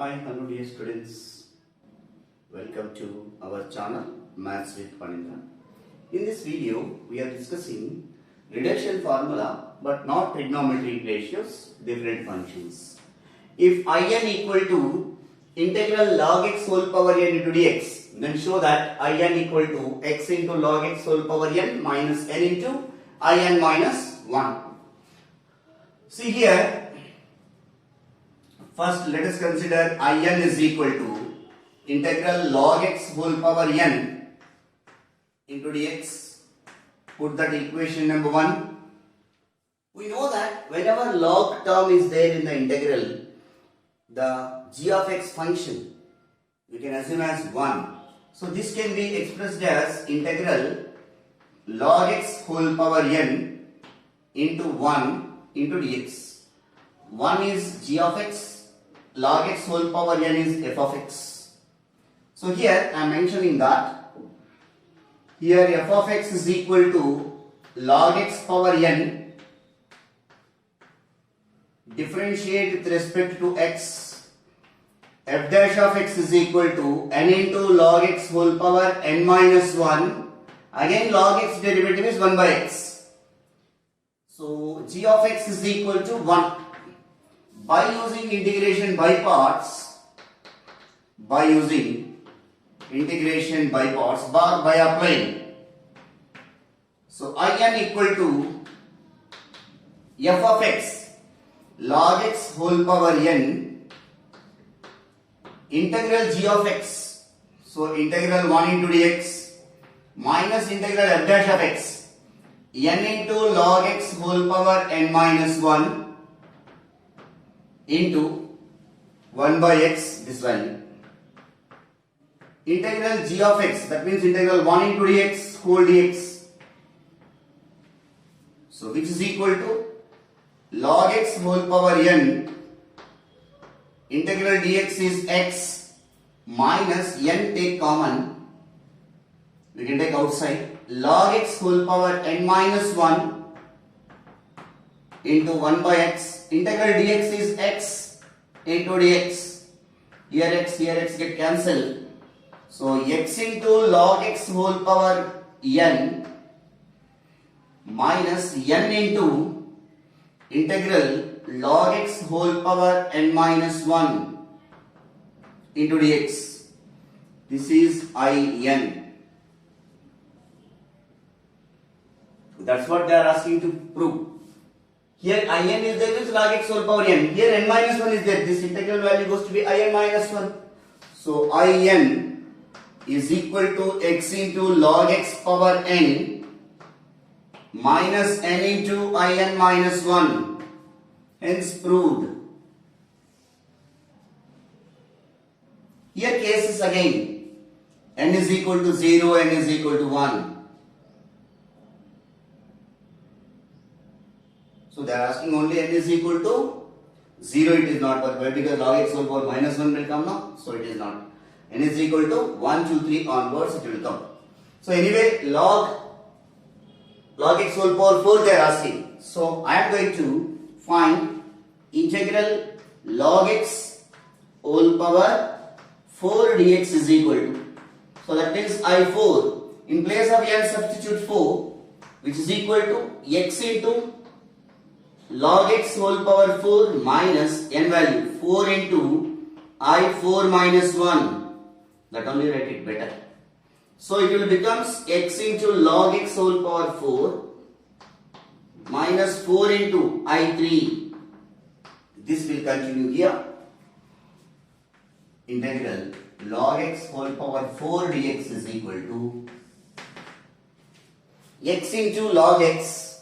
Hi, hello dear students. Welcome to our channel Maths with Panindra. In this video, we are discussing reduction formula but not trigonometric ratios, different functions. If in equal to integral log x whole power n into dx, then show that in equal to x into log x whole power n minus n into in minus 1. See here, first let us consider in is equal to integral log x whole power n into dx. Put that equation number 1. We know that whenever log term is there in the integral, the g of x function we can assume as 1. So this can be expressed as integral log x whole power n into 1 into dx. 1 is g of x, log x whole power n is f of x. So here I am mentioning that here f of x is equal to log x power n, differentiate with respect to x, f dash of x is equal to n into log x whole power n minus 1, again log x derivative is 1 by x. So g of x is equal to 1. By using integration by parts, by applying, so in equal to f of x log x whole power n integral g of x, so integral 1 into dx minus integral f dash of x n into log x whole power n minus 1 into 1 by x, this value. Integral g of x, that means integral 1 into dx whole dx. So which is equal to log x whole power n, integral dx is x minus n, take common, we can take outside, log x whole power n minus 1 into 1 by x. Integral dx is x into dx. Here x get cancelled. So x into log x whole power n minus n into integral log x whole power n minus 1 into dx. This is in. That's what they are asking to prove. Here in is there, means log x whole power n. Here n minus 1 is there. This integral value goes to be in minus 1. So in is equal to x into log x power n minus n into in minus 1. Hence proved. Here case is again n is equal to 0, n is equal to 1. So they are asking only n is equal to 0, it is not, but because log x whole power minus 1 will come now, so it is not. N is equal to 1, 2, 3 onwards it will come. So anyway, log x whole power 4 they are asking. So I am going to find integral log x whole power 4 dx is equal to. So that means I4, in place of n substitute 4, which is equal to x into log x whole power 4 minus n value 4 into I4 minus 1. That only write it better. So it will becomes x into log x whole power 4 minus 4 into I3. This will continue here. Integral log x whole power 4 dx is equal to x into log x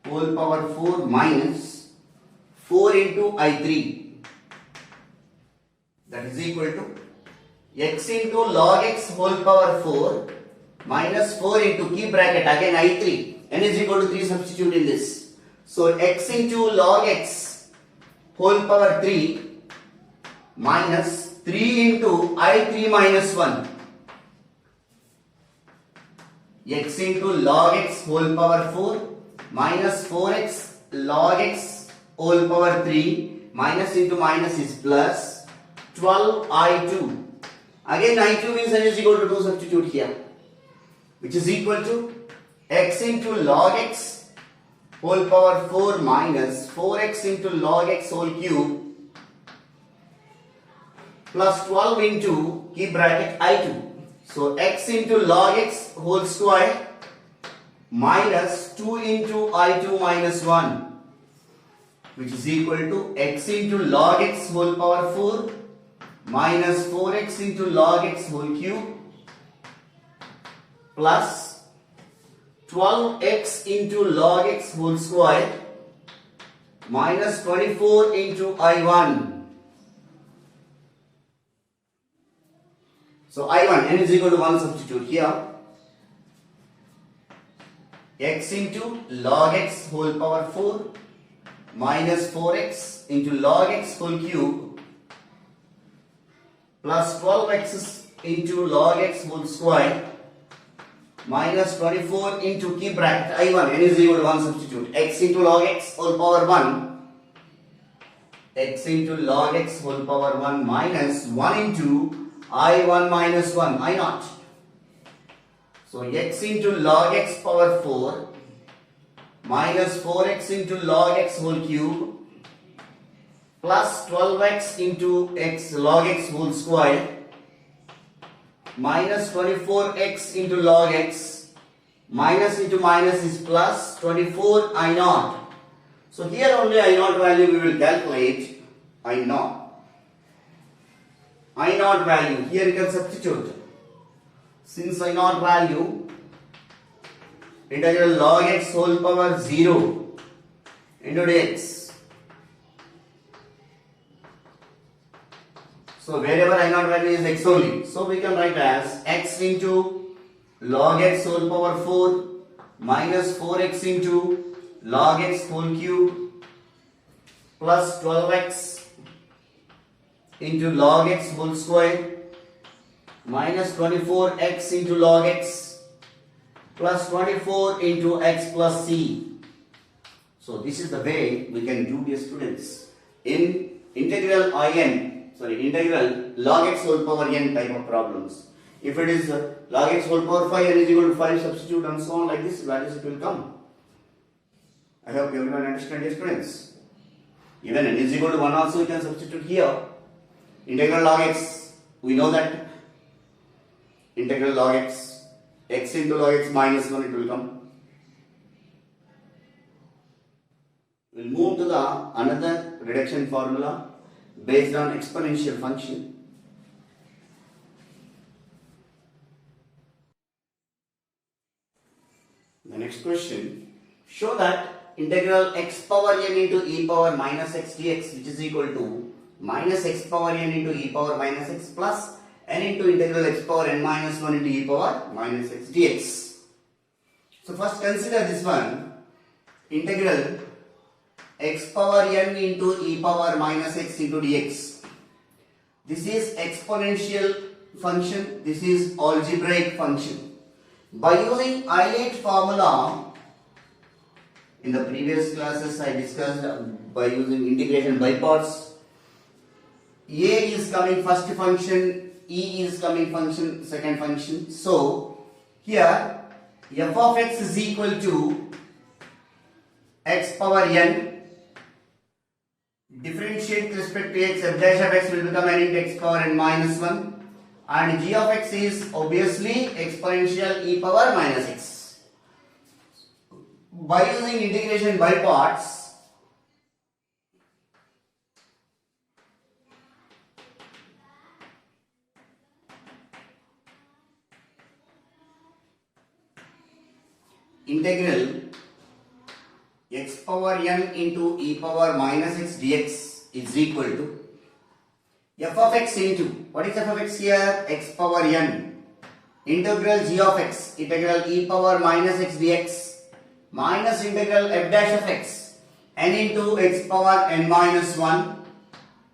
whole power 4 minus 4 into I3, that is equal to x into log x whole power 4 minus 4 into, keep bracket, again I3, n is equal to 3, substitute in this. So x into log x whole power 3 minus 3 into I3 minus 1, x into log x whole power 4 minus 4x log x whole power 3 minus into minus is plus 12i2. Again I2 means n is equal to 2, substitute here, which is equal to x into log x whole power 4 minus 4x into log x whole cube plus 12 into, keep bracket, I2. So x into log x whole square minus 2 into I2 minus 1, which is equal to x into log x whole power 4 minus 4x into log x whole cube plus 12x into log x whole square minus 24 into I1. So I1, n is equal to 1, substitute here. X into log x whole power 4 minus 4x into log x whole cube plus 12x into log x whole square minus 24 into, keep bracket, I1, n is equal to 1, substitute. X into log x whole power 1, x into log x whole power 1 minus 1 into I1 minus 1, I naught. So x into log x power 4 minus 4x into log x whole cube plus 12x into x log x whole square minus 24x into log x, minus into minus is plus 24 I naught. So here only I naught value we will calculate. I naught value, here you can substitute. Since I naught value, integral log x whole power 0 into dx. So wherever I naught value is x only, so we can write as x into log x whole power 4 minus 4x into log x whole cube plus 12x into log x whole square minus 24x into log x plus 24 into x plus c. So this is the way we can do, dear students, in integral log x whole power n type of problems. If it is log x whole power 5, n is equal to 5, substitute and so on, like this values it will come. I hope everyone understand, dear students. Even n is equal to 1 also you can substitute here. Integral log x, we know that integral log x, x into log x minus 1 it will come. We'll move to the another reduction formula based on exponential function. The next question, show that integral x power n into e power minus x dx, which is equal to minus x power n into e power minus x plus n into integral x power n minus 1 into e power minus x dx. So first consider this one, integral x power n into e power minus x into dx. This is exponential function, this is algebraic function. By using Eilert formula, in the previous classes I discussed by using integration by parts. A is coming first function, E is coming function second function. So here f of x is equal to x power n. Differentiate with respect to x, f dash of x will become n into x power n minus 1. And g of x is obviously exponential e power minus x. By using integration by parts, integral x power n into e power minus x dx is equal to f of x into, what is f of x here? X power n, integral g of x, integral e power minus x dx minus integral f dash of x, n into x power n minus 1,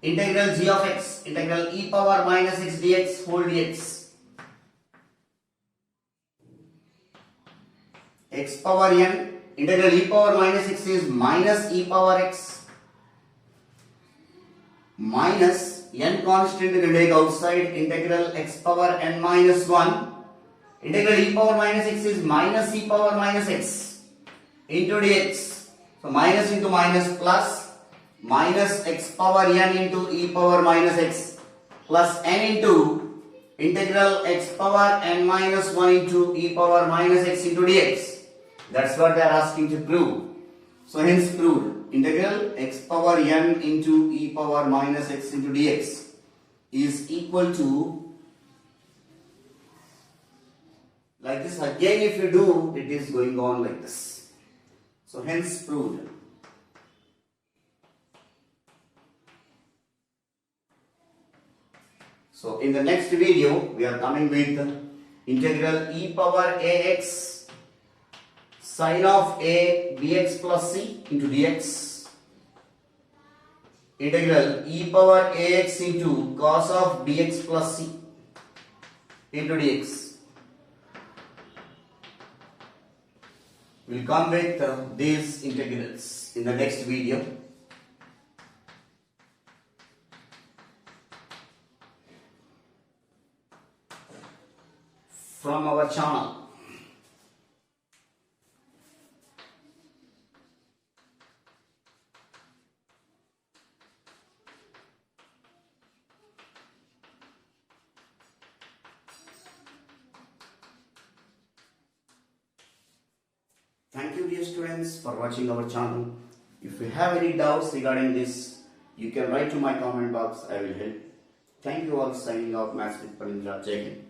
integral g of x, integral e power minus x dx whole dx. X power n, integral e power minus x is minus e power x minus n constant you can take outside, integral x power n minus 1, integral e power minus x is minus e power minus x into dx. So minus into minus plus, minus x power n into e power minus x plus n into integral x power n minus 1 into e power minus x into dx. That's what they are asking to prove. So hence proved. Integral x power n into e power minus x into dx is equal to, like this. Again if you do, it is going on like this. So hence proved. So in the next video we are coming with integral e power ax sin of a bx plus c into dx, integral e power ax into cos of bx plus c into dx. We'll come with these integrals in the next video. From our channel. Thank you dear students for watching our channel. If you have any doubts regarding this, you can write to my comment box. I will help. Thank you all. Signing off, Maths with Parindra. Jai Hind.